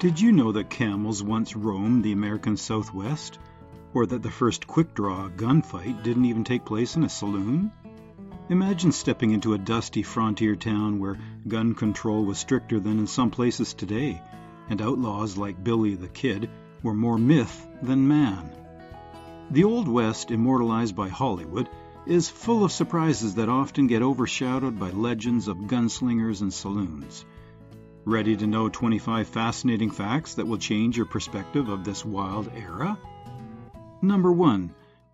Did you know that camels once roamed the American Southwest? Or that the first quick-draw gunfight didn't even take place in a saloon? Imagine stepping into a dusty frontier town where gun control was stricter than in some places today, and outlaws like Billy the Kid were more myth than man. The Old West, immortalized by Hollywood, is full of surprises that often get overshadowed by legends of gunslingers and saloons. Ready to know 25 fascinating facts that will change your perspective of this wild era? Number 1.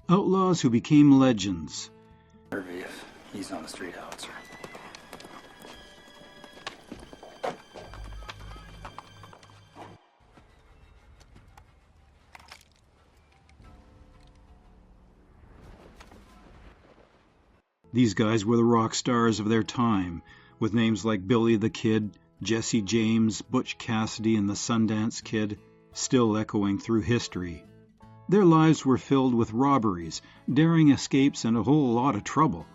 Outlaws who became legends. If he's on the street howitzer. These guys were the rock stars of their time, with names like Billy the Kid, Jesse James, Butch Cassidy, and the Sundance Kid still echoing through history. Their lives were filled with robberies, daring escapes, and a whole lot of trouble.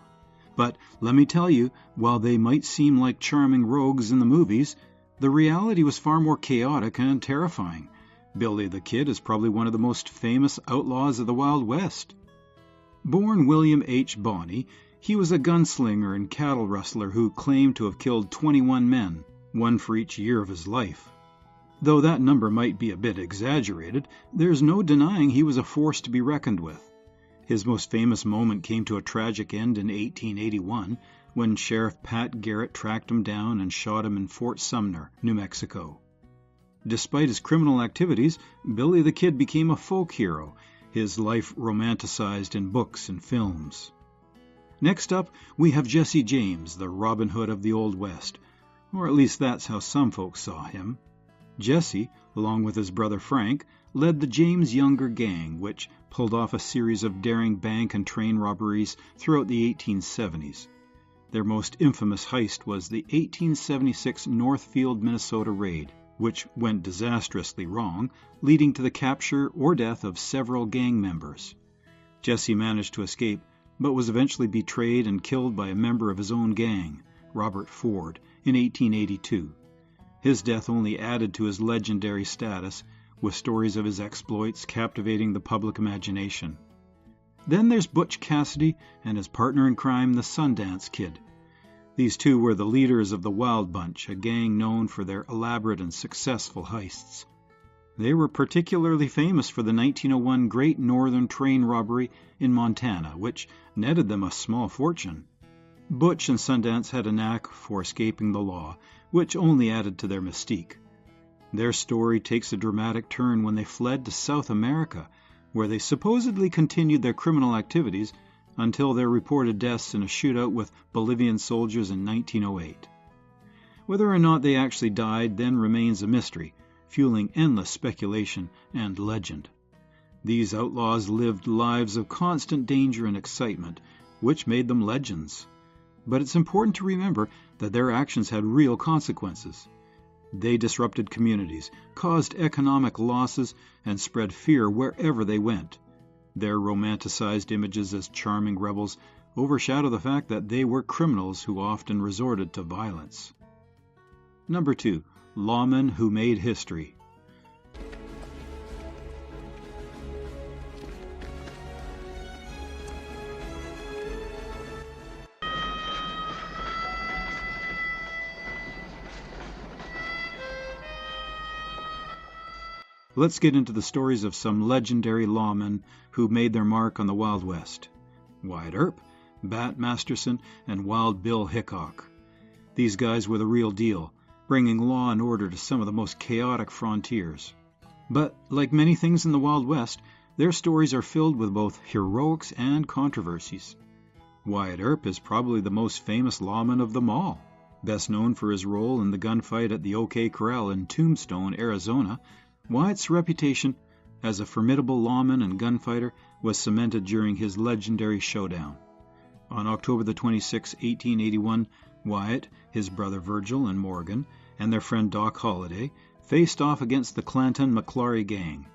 But let me tell you, while they might seem like charming rogues in the movies, the reality was far more chaotic and terrifying. Billy the Kid is probably one of the most famous outlaws of the Wild West. Born William H. Bonney, he was a gunslinger and cattle rustler who claimed to have killed 21 men, one for each year of his life. Though that number might be a bit exaggerated, there's no denying he was a force to be reckoned with. His most famous moment came to a tragic end in 1881, when Sheriff Pat Garrett tracked him down and shot him in Fort Sumner, New Mexico. Despite his criminal activities, Billy the Kid became a folk hero, his life romanticized in books and films. Next up, we have Jesse James, the Robin Hood of the Old West, or at least that's how some folks saw him. Jesse, along with his brother Frank, led the James Younger Gang, which pulled off a series of daring bank and train robberies throughout the 1870s. Their most infamous heist was the 1876 Northfield, Minnesota raid, which went disastrously wrong, leading to the capture or death of several gang members. Jesse managed to escape, but was eventually betrayed and killed by a member of his own gang, Robert Ford, in 1882. His death only added to his legendary status, with stories of his exploits captivating the public imagination. Then there's Butch Cassidy and his partner in crime, the Sundance Kid. These two were the leaders of the Wild Bunch, a gang known for their elaborate and successful heists. They were particularly famous for the 1901 Great Northern Train robbery in Montana, which netted them a small fortune. Butch and Sundance had a knack for escaping the law, which only added to their mystique. Their story takes a dramatic turn when they fled to South America, where they supposedly continued their criminal activities until their reported deaths in a shootout with Bolivian soldiers in 1908. Whether or not they actually died then remains a mystery, fueling endless speculation and legend. These outlaws lived lives of constant danger and excitement, which made them legends. But it's important to remember that their actions had real consequences. They disrupted communities, caused economic losses, and spread fear wherever they went. Their romanticized images as charming rebels overshadow the fact that they were criminals who often resorted to violence. Number 2. Lawmen who made history. Let's get into the stories of some legendary lawmen who made their mark on the Wild West. Wyatt Earp, Bat Masterson, and Wild Bill Hickok. These guys were the real deal, bringing law and order to some of the most chaotic frontiers. But, like many things in the Wild West, their stories are filled with both heroics and controversies. Wyatt Earp is probably the most famous lawman of them all, best known for his role in the gunfight at the OK Corral in Tombstone, Arizona. Wyatt's reputation as a formidable lawman and gunfighter was cemented during his legendary showdown. On October 26, 1881, Wyatt, his brother Virgil and Morgan, and their friend Doc Holliday faced off against the Clanton-McClary gang.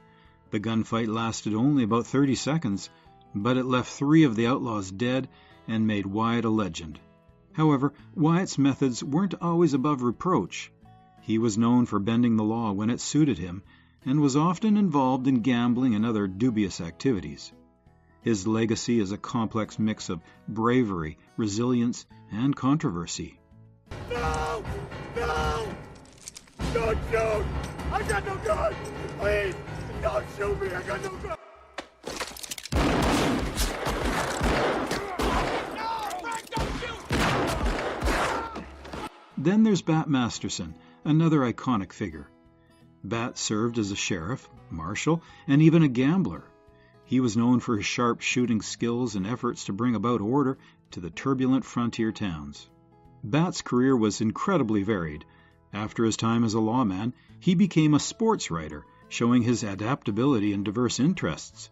The gunfight lasted only about 30 seconds, but it left 3 of the outlaws dead and made Wyatt a legend. However, Wyatt's methods weren't always above reproach. He was known for bending the law when it suited him, and was often involved in gambling and other dubious activities. His legacy is a complex mix of bravery, resilience, and controversy. No! No! Don't shoot! I got no gun! Please! Don't shoot me! I got no gun! Then there's Bat Masterson, another iconic figure. Bat served as a sheriff, marshal, and even a gambler. He was known for his sharp shooting skills and efforts to bring about order to the turbulent frontier towns. Bat's career was incredibly varied. After his time as a lawman, he became a sports writer, showing his adaptability and diverse interests.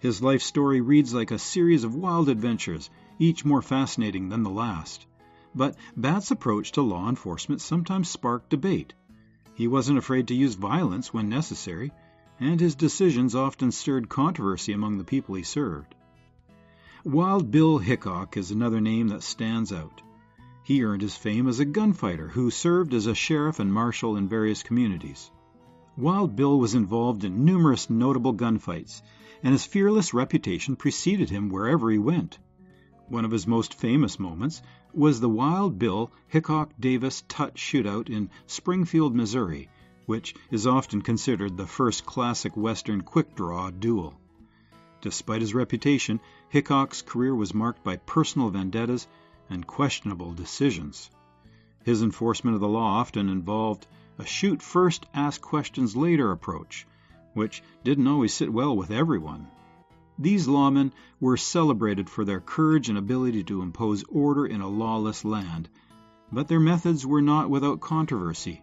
His life story reads like a series of wild adventures, each more fascinating than the last. But Bat's approach to law enforcement sometimes sparked debate. He wasn't afraid to use violence when necessary, and his decisions often stirred controversy among the people he served. Wild Bill Hickok is another name that stands out. He earned his fame as a gunfighter who served as a sheriff and marshal in various communities. Wild Bill was involved in numerous notable gunfights, and his fearless reputation preceded him wherever he went. One of his most famous moments was the Wild Bill Hickok-Davis Tutt shootout in Springfield, Missouri, which is often considered the first classic Western quick-draw duel. Despite his reputation, Hickok's career was marked by personal vendettas and questionable decisions. His enforcement of the law often involved a shoot first, ask questions later approach, which didn't always sit well with everyone. These lawmen were celebrated for their courage and ability to impose order in a lawless land, but their methods were not without controversy.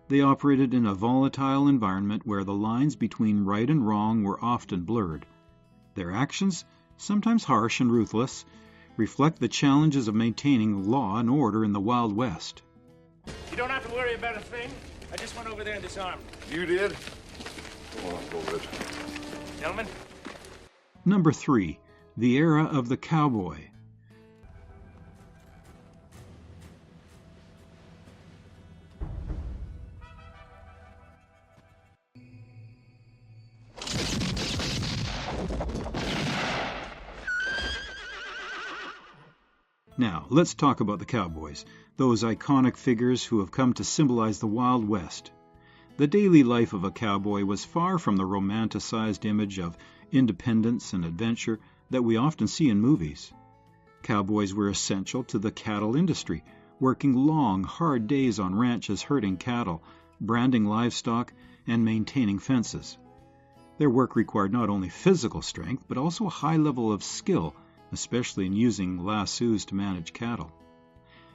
They operated in a volatile environment where the lines between right and wrong were often blurred. Their actions, sometimes harsh and ruthless, reflect the challenges of maintaining law and order in the Wild West. You don't have to worry about a thing. I just went over there and disarmed. You did? Go on, go ahead. Gentlemen? Number 3. The Era of the Cowboy. Now, let's talk about the cowboys, those iconic figures who have come to symbolize the Wild West. The daily life of a cowboy was far from the romanticized image of independence and adventure that we often see in movies. Cowboys were essential to the cattle industry, working long, hard days on ranches herding cattle, branding livestock, and maintaining fences. Their work required not only physical strength, but also a high level of skill, especially in using lassos to manage cattle.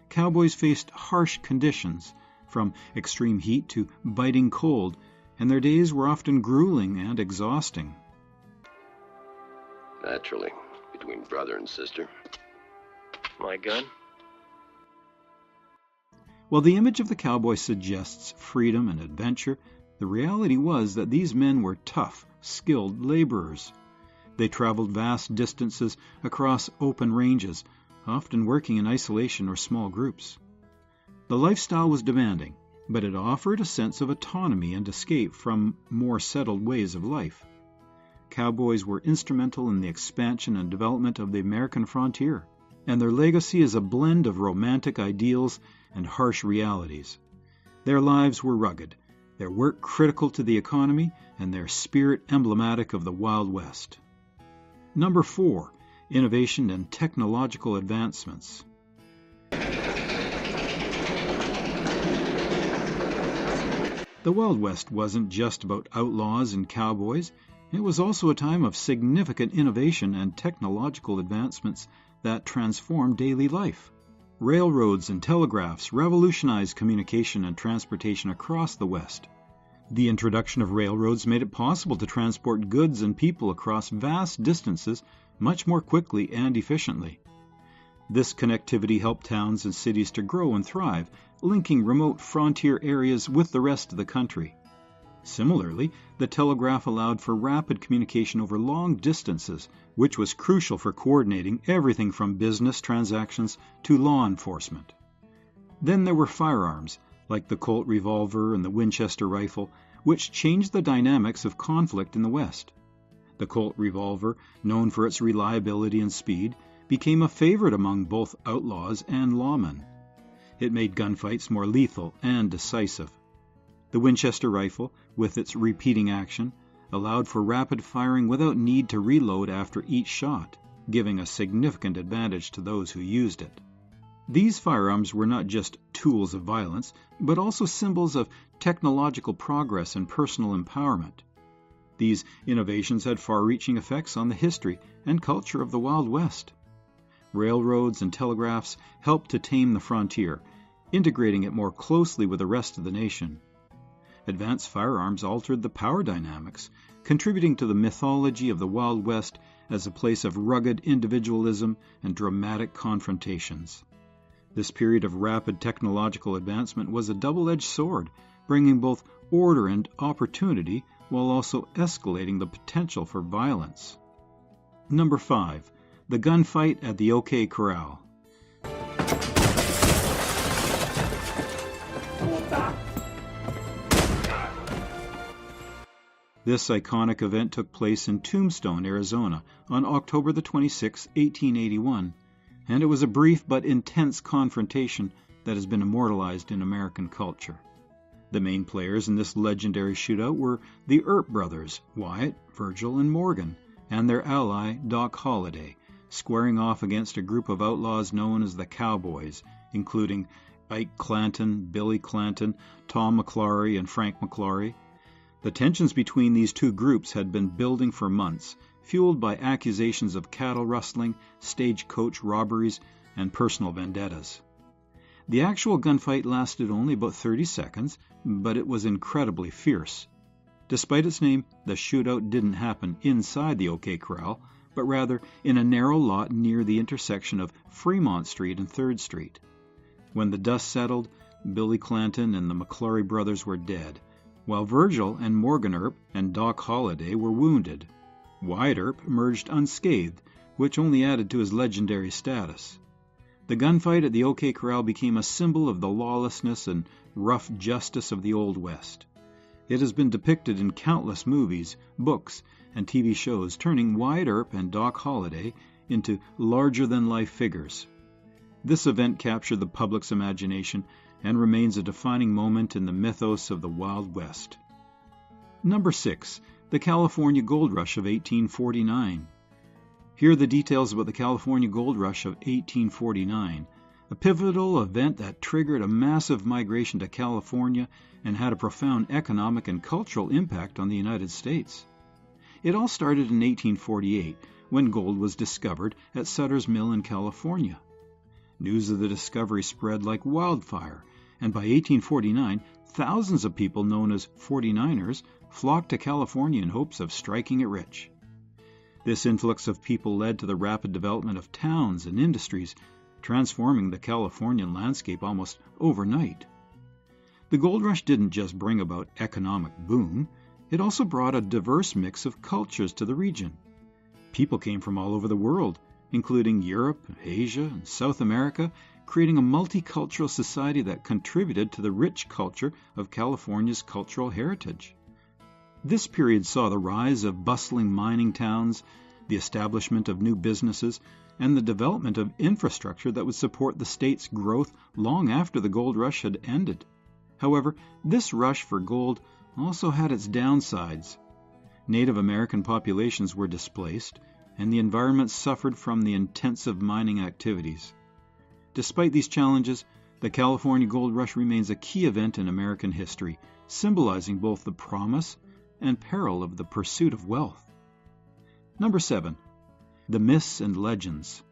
Cowboys faced harsh conditions, from extreme heat to biting cold, and their days were often grueling and exhausting. Naturally, between brother and sister. My gun? While the image of the cowboy suggests freedom and adventure, the reality was that these men were tough, skilled laborers. They traveled vast distances across open ranges, often working in isolation or small groups. The lifestyle was demanding, but it offered a sense of autonomy and escape from more settled ways of life. Cowboys were instrumental in the expansion and development of the American frontier, and their legacy is a blend of romantic ideals and harsh realities. Their lives were rugged, their work critical to the economy, and their spirit emblematic of the Wild West. Number 4. Innovation and technological advancements. The Wild West wasn't just about outlaws and cowboys. It was also a time of significant innovation and technological advancements that transformed daily life. Railroads and telegraphs revolutionized communication and transportation across the West. The introduction of railroads made it possible to transport goods and people across vast distances much more quickly and efficiently. This connectivity helped towns and cities to grow and thrive, linking remote frontier areas with the rest of the country. Similarly, the telegraph allowed for rapid communication over long distances, which was crucial for coordinating everything from business transactions to law enforcement. Then there were firearms, like the Colt revolver and the Winchester rifle, which changed the dynamics of conflict in the West. The Colt revolver, known for its reliability and speed, became a favorite among both outlaws and lawmen. It made gunfights more lethal and decisive. The Winchester rifle, with its repeating action, allowed for rapid firing without need to reload after each shot, giving a significant advantage to those who used it. These firearms were not just tools of violence, but also symbols of technological progress and personal empowerment. These innovations had far-reaching effects on the history and culture of the Wild West. Railroads and telegraphs helped to tame the frontier, integrating it more closely with the rest of the nation. Advanced firearms altered the power dynamics, contributing to the mythology of the Wild West as a place of rugged individualism and dramatic confrontations. This period of rapid technological advancement was a double-edged sword, bringing both order and opportunity while also escalating the potential for violence. Number 5. The gunfight at the OK Corral. This iconic event took place in Tombstone, Arizona, on October 26, 1881, and it was a brief but intense confrontation that has been immortalized in American culture. The main players in this legendary shootout were the Earp brothers, Wyatt, Virgil, and Morgan, and their ally, Doc Holliday, squaring off against a group of outlaws known as the Cowboys, including Ike Clanton, Billy Clanton, Tom McClary, and Frank McClary. The tensions between these two groups had been building for months, fueled by accusations of cattle rustling, stagecoach robberies, and personal vendettas. The actual gunfight lasted only about 30 seconds, but it was incredibly fierce. Despite its name, the shootout didn't happen inside the OK Corral, but rather in a narrow lot near the intersection of Fremont Street and 3rd Street. When the dust settled, Billy Clanton and the McClary brothers were dead, while Virgil and Morgan Earp and Doc Holliday were wounded. Wyatt Earp emerged unscathed, which only added to his legendary status. The gunfight at the OK Corral became a symbol of the lawlessness and rough justice of the Old West. It has been depicted in countless movies, books, and TV shows, turning Wyatt Earp and Doc Holliday into larger-than-life figures. This event captured the public's imagination and remains a defining moment in the mythos of the Wild West. Number 6. The California Gold Rush of 1849. Here are the details about the California Gold Rush of 1849, a pivotal event that triggered a massive migration to California and had a profound economic and cultural impact on the United States. It all started in 1848, when gold was discovered at Sutter's Mill in California. News of the discovery spread like wildfire, and by 1849, thousands of people known as 49ers flocked to California in hopes of striking it rich. This influx of people led to the rapid development of towns and industries, transforming the Californian landscape almost overnight. The gold rush didn't just bring about economic boom, it also brought a diverse mix of cultures to the region. People came from all over the world, including Europe, Asia, and South America, creating a multicultural society that contributed to the rich culture of California's cultural heritage. This period saw the rise of bustling mining towns, the establishment of new businesses, and the development of infrastructure that would support the state's growth long after the gold rush had ended. However, this rush for gold also had its downsides. Native American populations were displaced, and the environment suffered from the intensive mining activities. Despite these challenges, the California Gold Rush remains a key event in American history, symbolizing both the promise and peril of the pursuit of wealth. Number 7. The Myths and Legends.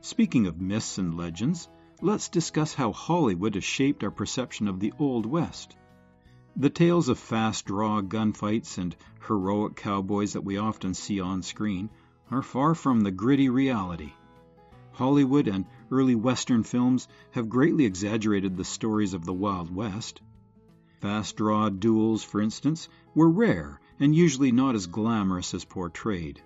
Speaking of myths and legends, let's discuss how Hollywood has shaped our perception of the Old West. The tales of fast-draw gunfights and heroic cowboys that we often see on screen are far from the gritty reality. Hollywood and early Western films have greatly exaggerated the stories of the Wild West. Fast-draw duels, for instance, were rare and usually not as glamorous as portrayed.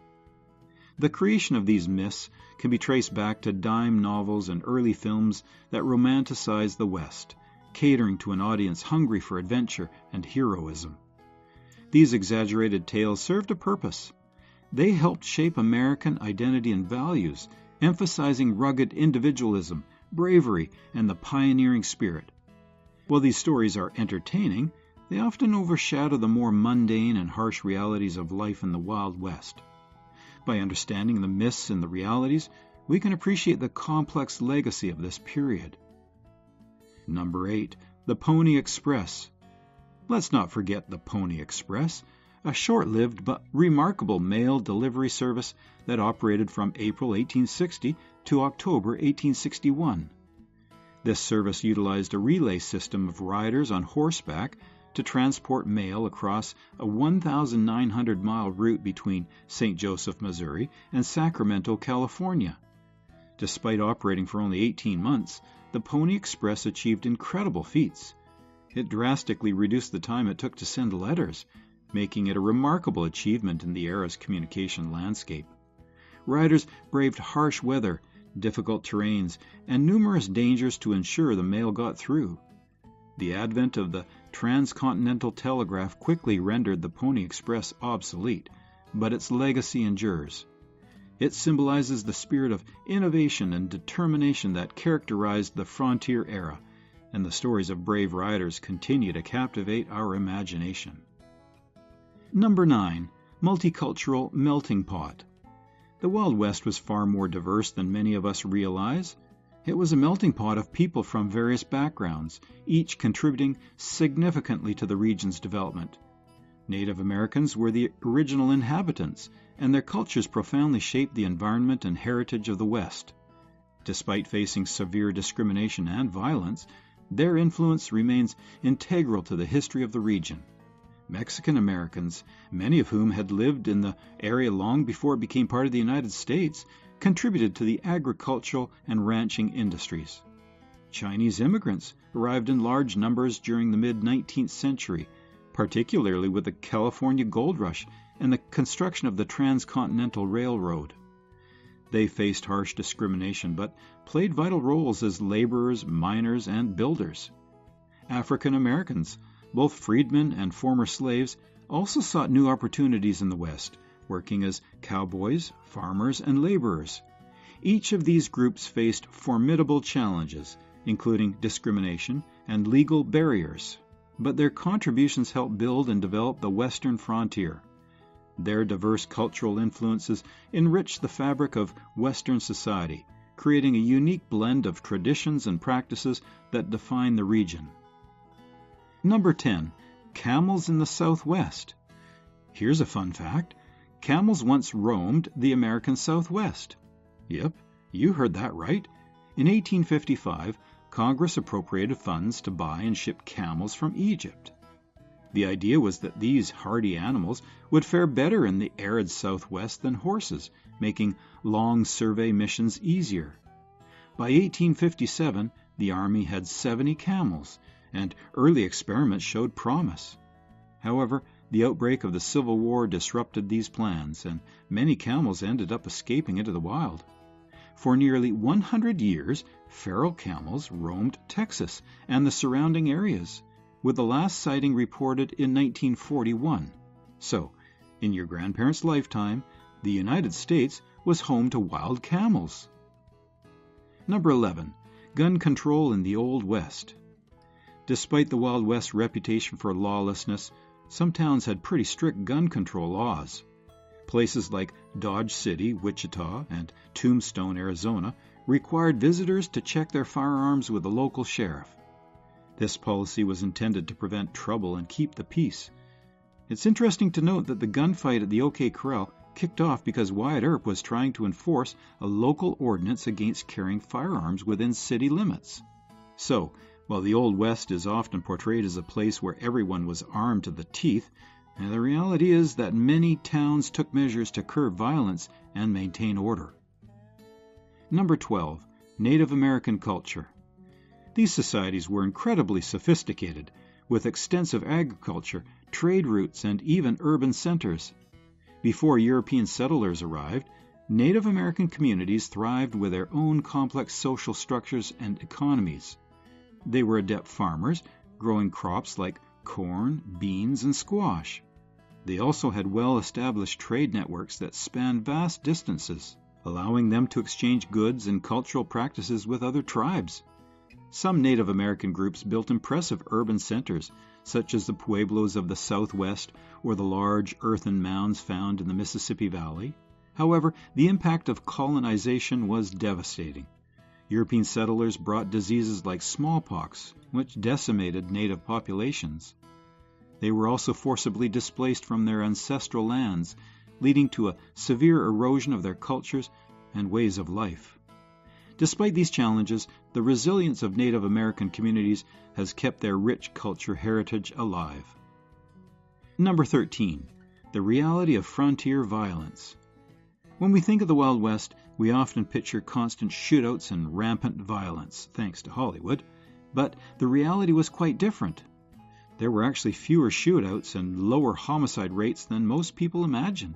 The creation of these myths can be traced back to dime novels and early films that romanticize the West, catering to an audience hungry for adventure and heroism. These exaggerated tales served a purpose. They helped shape American identity and values, emphasizing rugged individualism, bravery, and the pioneering spirit. While these stories are entertaining, they often overshadow the more mundane and harsh realities of life in the Wild West. By understanding the myths and the realities, we can appreciate the complex legacy of this period. Number 8. The Pony Express. Let's not forget the Pony Express, a short-lived but remarkable mail delivery service that operated from April 1860 to October 1861. This service utilized a relay system of riders on horseback to transport mail across a 1,900-mile route between St. Joseph, Missouri, and Sacramento, California. Despite operating for only 18 months, the Pony Express achieved incredible feats. It drastically reduced the time it took to send letters, making it a remarkable achievement in the era's communication landscape. Riders braved harsh weather, difficult terrains, and numerous dangers to ensure the mail got through. The advent of the transcontinental telegraph quickly rendered the Pony Express obsolete, but its legacy endures. It symbolizes the spirit of innovation and determination that characterized the frontier era, and the stories of brave riders continue to captivate our imagination. Number 9. Multicultural Melting Pot. The Wild West was far more diverse than many of us realize. It was a melting pot of people from various backgrounds, each contributing significantly to the region's development. Native Americans were the original inhabitants, and their cultures profoundly shaped the environment and heritage of the West. Despite facing severe discrimination and violence, their influence remains integral to the history of the region. Mexican Americans, many of whom had lived in the area long before it became part of the United States, contributed to the agricultural and ranching industries. Chinese immigrants arrived in large numbers during the mid-19th century, particularly with the California Gold Rush and the construction of the Transcontinental Railroad. They faced harsh discrimination but played vital roles as laborers, miners, and builders. African Americans, both freedmen and former slaves, also sought new opportunities in the West, working as cowboys, farmers, and laborers. Each of these groups faced formidable challenges, including discrimination and legal barriers, but their contributions helped build and develop the Western frontier. Their diverse cultural influences enriched the fabric of Western society, creating a unique blend of traditions and practices that define the region. Number 10. Camels in the Southwest. Here's a fun fact. Camels once roamed the American Southwest. Yep, you heard that right. In 1855, Congress appropriated funds to buy and ship camels from Egypt. The idea was that these hardy animals would fare better in the arid Southwest than horses, making long survey missions easier. By 1857, the Army had 70 camels, and early experiments showed promise. However, the outbreak of the Civil War disrupted these plans, and many camels ended up escaping into the wild. For nearly 100 years, feral camels roamed Texas and the surrounding areas, with the last sighting reported in 1941. So, in your grandparents' lifetime, the United States was home to wild camels. Number 11. Gun control in the Old West. Despite the Wild West's reputation for lawlessness, some towns had pretty strict gun control laws. Places like Dodge City, Wichita, and Tombstone, Arizona, required visitors to check their firearms with the local sheriff. This policy was intended to prevent trouble and keep the peace. It's interesting to note that the gunfight at the OK Corral kicked off because Wyatt Earp was trying to enforce a local ordinance against carrying firearms within city limits. So, while the Old West is often portrayed as a place where everyone was armed to the teeth, the reality is that many towns took measures to curb violence and maintain order. Number 12. Native American culture. These societies were incredibly sophisticated, with extensive agriculture, trade routes, and even urban centers. Before European settlers arrived, Native American communities thrived with their own complex social structures and economies. They were adept farmers, growing crops like corn, beans, and squash. They also had well-established trade networks that spanned vast distances, allowing them to exchange goods and cultural practices with other tribes. Some Native American groups built impressive urban centers, such as the pueblos of the Southwest or the large earthen mounds found in the Mississippi Valley. However, the impact of colonization was devastating. European settlers brought diseases like smallpox, which decimated native populations. They were also forcibly displaced from their ancestral lands, leading to a severe erosion of their cultures and ways of life. Despite these challenges, the resilience of Native American communities has kept their rich culture heritage alive. Number 13. The reality of frontier violence. When we think of the Wild West, we often picture constant shootouts and rampant violence, thanks to Hollywood, but the reality was quite different. There were actually fewer shootouts and lower homicide rates than most people imagine.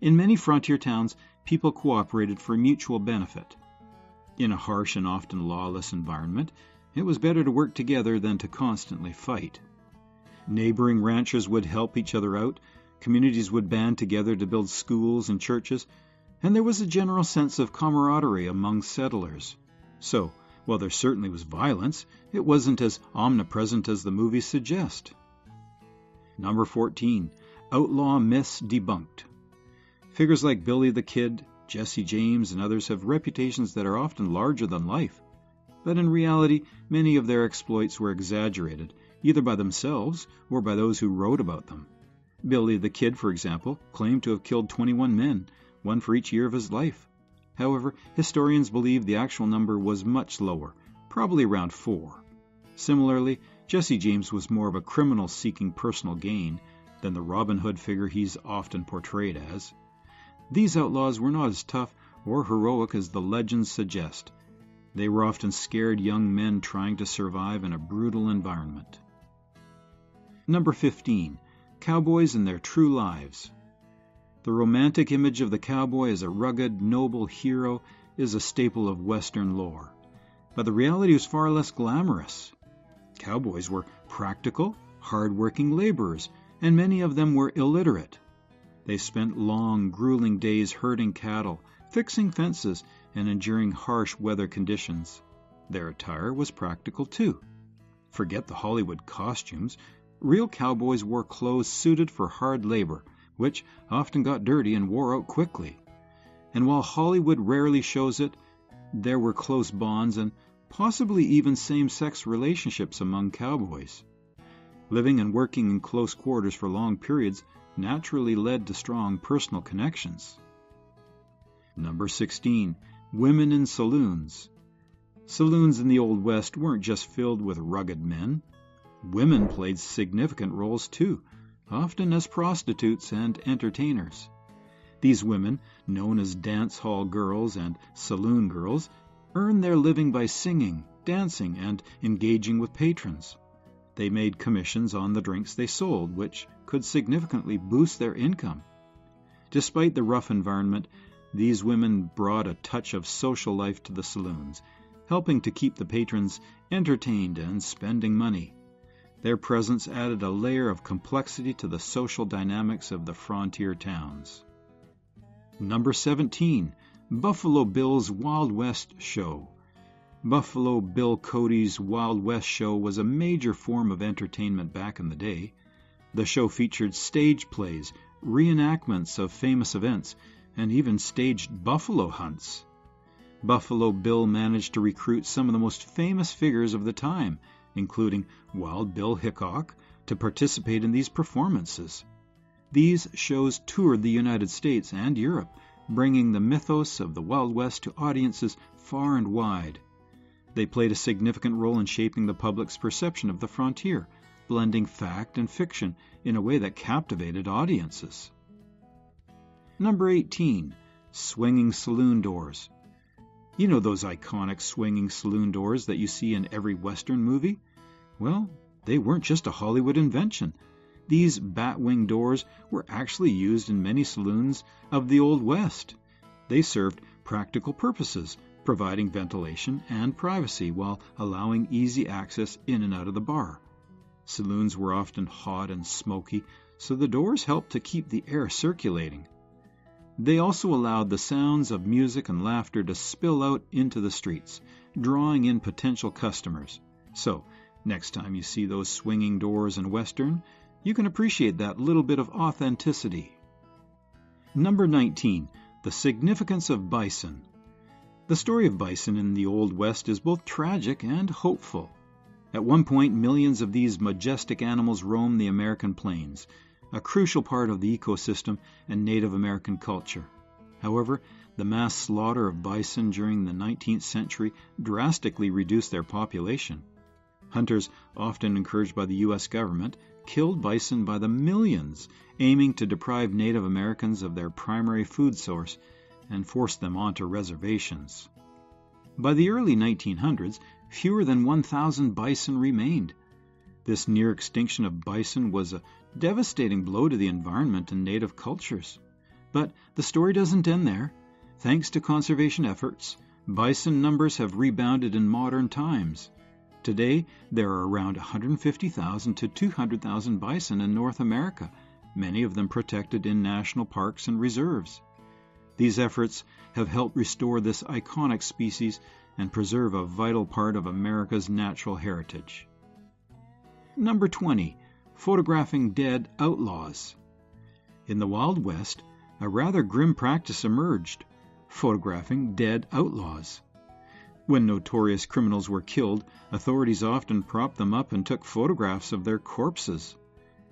In many frontier towns, people cooperated for mutual benefit. In a harsh and often lawless environment, it was better to work together than to constantly fight. Neighboring ranchers would help each other out, communities would band together to build schools and churches, and there was a general sense of camaraderie among settlers. So, while there certainly was violence, it wasn't as omnipresent as the movies suggest. Number 14. Outlaw myths debunked. Figures like Billy the Kid, Jesse James, and others have reputations that are often larger than life, but in reality, many of their exploits were exaggerated, either by themselves or by those who wrote about them. Billy the Kid, for example, claimed to have killed 21 men, one for each year of his life. However, historians believe the actual number was much lower, probably around 4. Similarly, Jesse James was more of a criminal seeking personal gain than the Robin Hood figure he's often portrayed as. These outlaws were not as tough or heroic as the legends suggest. They were often scared young men trying to survive in a brutal environment. Number 15. Cowboys and their true lives. The romantic image of the cowboy as a rugged, noble hero is a staple of Western lore. But the reality was far less glamorous. Cowboys were practical, hard-working laborers, and many of them were illiterate. They spent long, grueling days herding cattle, fixing fences, and enduring harsh weather conditions. Their attire was practical too. Forget the Hollywood costumes. Real cowboys wore clothes suited for hard labor, which often got dirty and wore out quickly. And while Hollywood rarely shows it, there were close bonds and possibly even same-sex relationships among cowboys. Living and working in close quarters for long periods naturally led to strong personal connections. Number 16. Women in saloons. Saloons in the Old West weren't just filled with rugged men. Women played significant roles too, often as prostitutes and entertainers. These women, known as dance hall girls and saloon girls, earned their living by singing, dancing, and engaging with patrons. They made commissions on the drinks they sold, which could significantly boost their income. Despite the rough environment, these women brought a touch of social life to the saloons, helping to keep the patrons entertained and spending money. Their presence added a layer of complexity to the social dynamics of the frontier towns. Number 17. Buffalo Bill's Wild West Show. Buffalo Bill Cody's Wild West Show was a major form of entertainment back in the day. The show featured stage plays, reenactments of famous events, and even staged buffalo hunts. Buffalo Bill managed to recruit some of the most famous figures of the time, including Wild Bill Hickok, to participate in these performances. These shows toured the United States and Europe, bringing the mythos of the Wild West to audiences far and wide. They played a significant role in shaping the public's perception of the frontier, blending fact and fiction in a way that captivated audiences. Number 18. Swinging saloon doors. You know those iconic swinging saloon doors that you see in every Western movie? Well, they weren't just a Hollywood invention. These bat-wing doors were actually used in many saloons of the Old West. They served practical purposes, providing ventilation and privacy while allowing easy access in and out of the bar. Saloons were often hot and smoky, so the doors helped to keep the air circulating. They also allowed the sounds of music and laughter to spill out into the streets, drawing in potential customers. So, next time you see those swinging doors in Western, you can appreciate that little bit of authenticity. Number 19. The significance of bison. The story of bison in the Old West is both tragic and hopeful. At one point, millions of these majestic animals roamed the American plains, a crucial part of the ecosystem and Native American culture. However, the mass slaughter of bison during the 19th century drastically reduced their population. Hunters, often encouraged by the U.S. government, killed bison by the millions, aiming to deprive Native Americans of their primary food source and force them onto reservations. By the early 1900s, fewer than 1,000 bison remained. This near extinction of bison was a devastating blow to the environment and native cultures. But the story doesn't end there. Thanks to conservation efforts, bison numbers have rebounded in modern times. Today, there are around 150,000 to 200,000 bison in North America, many of them protected in national parks and reserves. These efforts have helped restore this iconic species and preserve a vital part of America's natural heritage. Number 20. Photographing dead outlaws. In the Wild West, a rather grim practice emerged, photographing dead outlaws. When notorious criminals were killed, authorities often propped them up and took photographs of their corpses.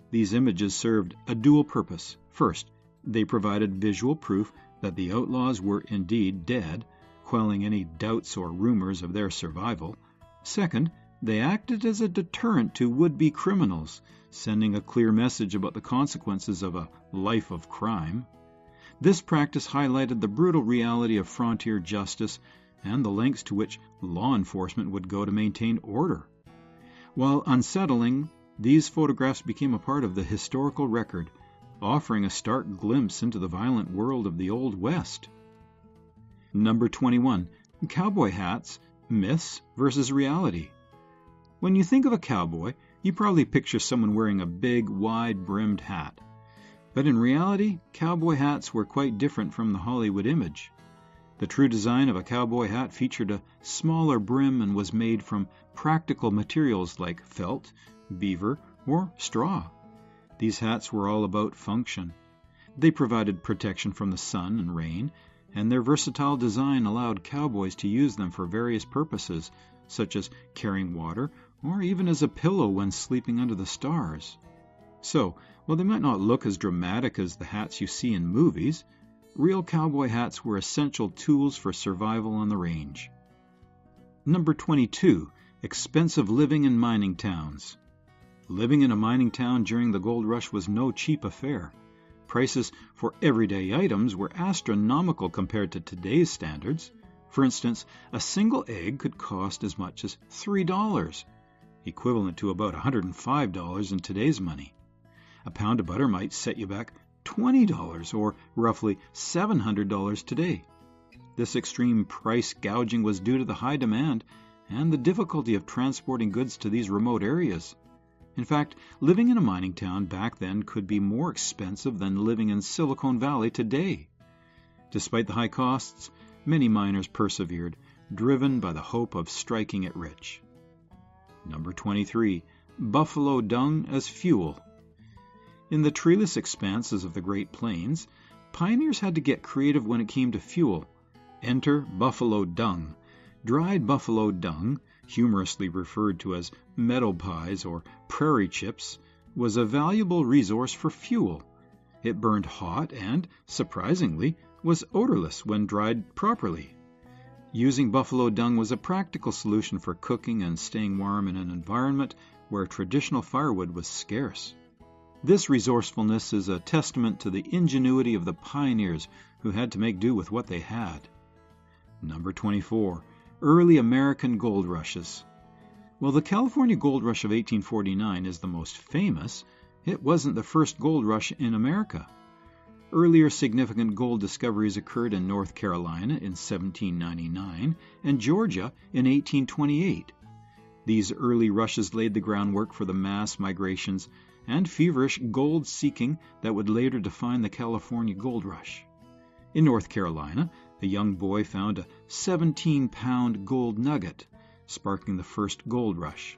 These images served a dual purpose. First, they provided visual proof that the outlaws were indeed dead, quelling any doubts or rumors of their survival. Second, they acted as a deterrent to would-be criminals, sending a clear message about the consequences of a life of crime. This practice highlighted the brutal reality of frontier justice and the lengths to which law enforcement would go to maintain order. While unsettling, these photographs became a part of the historical record, offering a stark glimpse into the violent world of the Old West. Number 21. Cowboy hats, myths versus reality. When you think of a cowboy, you probably picture someone wearing a big, wide-brimmed hat. But in reality, cowboy hats were quite different from the Hollywood image. The true design of a cowboy hat featured a smaller brim and was made from practical materials like felt, beaver, or straw. These hats were all about function. They provided protection from the sun and rain, and their versatile design allowed cowboys to use them for various purposes, such as carrying water or even as a pillow when sleeping under the stars. So, while they might not look as dramatic as the hats you see in movies, real cowboy hats were essential tools for survival on the range. Number 22. Expensive living in mining towns. Living in a mining town during the gold rush was no cheap affair. Prices for everyday items were astronomical compared to today's standards. For instance, a single egg could cost as much as $3, equivalent to about $105 in today's money. A pound of butter might set you back $20, or roughly $700 today. This extreme price gouging was due to the high demand and the difficulty of transporting goods to these remote areas. In fact, living in a mining town back then could be more expensive than living in Silicon Valley today. Despite the high costs, many miners persevered, driven by the hope of striking it rich. Number 23. Buffalo dung as fuel. In the treeless expanses of the Great Plains, pioneers had to get creative when it came to fuel. Enter buffalo dung. Dried buffalo dung, humorously referred to as meadow pies or prairie chips, was a valuable resource for fuel. It burned hot and, surprisingly, was odorless when dried properly. Using buffalo dung was a practical solution for cooking and staying warm in an environment where traditional firewood was scarce. This resourcefulness is a testament to the ingenuity of the pioneers who had to make do with what they had. Number 24. Early American gold rushes. While the California Gold Rush of 1849 is the most famous, it wasn't the first gold rush in America. Earlier significant gold discoveries occurred in North Carolina in 1799 and Georgia in 1828. These early rushes laid the groundwork for the mass migrations and feverish gold seeking that would later define the California gold rush. In North Carolina, a young boy found a 17-pound gold nugget, sparking the first gold rush.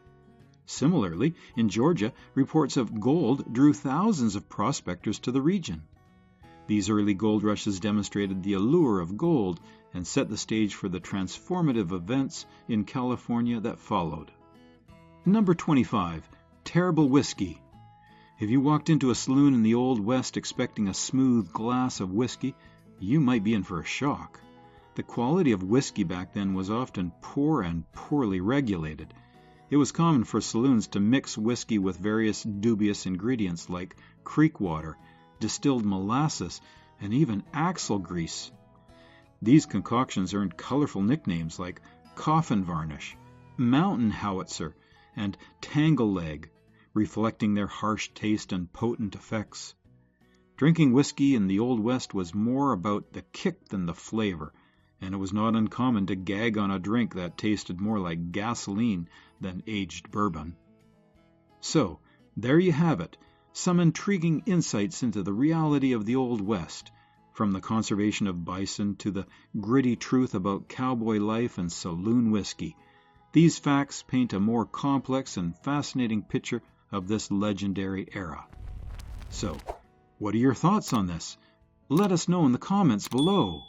Similarly, in Georgia, reports of gold drew thousands of prospectors to the region. These early gold rushes demonstrated the allure of gold and set the stage for the transformative events in California that followed. Number 25. Terrible whiskey. If you walked into a saloon in the Old West expecting a smooth glass of whiskey, you might be in for a shock. The quality of whiskey back then was often poor and poorly regulated. It was common for saloons to mix whiskey with various dubious ingredients like creek water, distilled molasses, and even axle grease. These concoctions earned colorful nicknames like coffin varnish, mountain howitzer, and tangle leg, reflecting their harsh taste and potent effects. Drinking whiskey in the Old West was more about the kick than the flavor, and it was not uncommon to gag on a drink that tasted more like gasoline than aged bourbon. So, there you have it, some intriguing insights into the reality of the Old West, from the conservation of bison to the gritty truth about cowboy life and saloon whiskey. These facts paint a more complex and fascinating picture of this legendary era. So, what are your thoughts on this? Let us know in the comments below.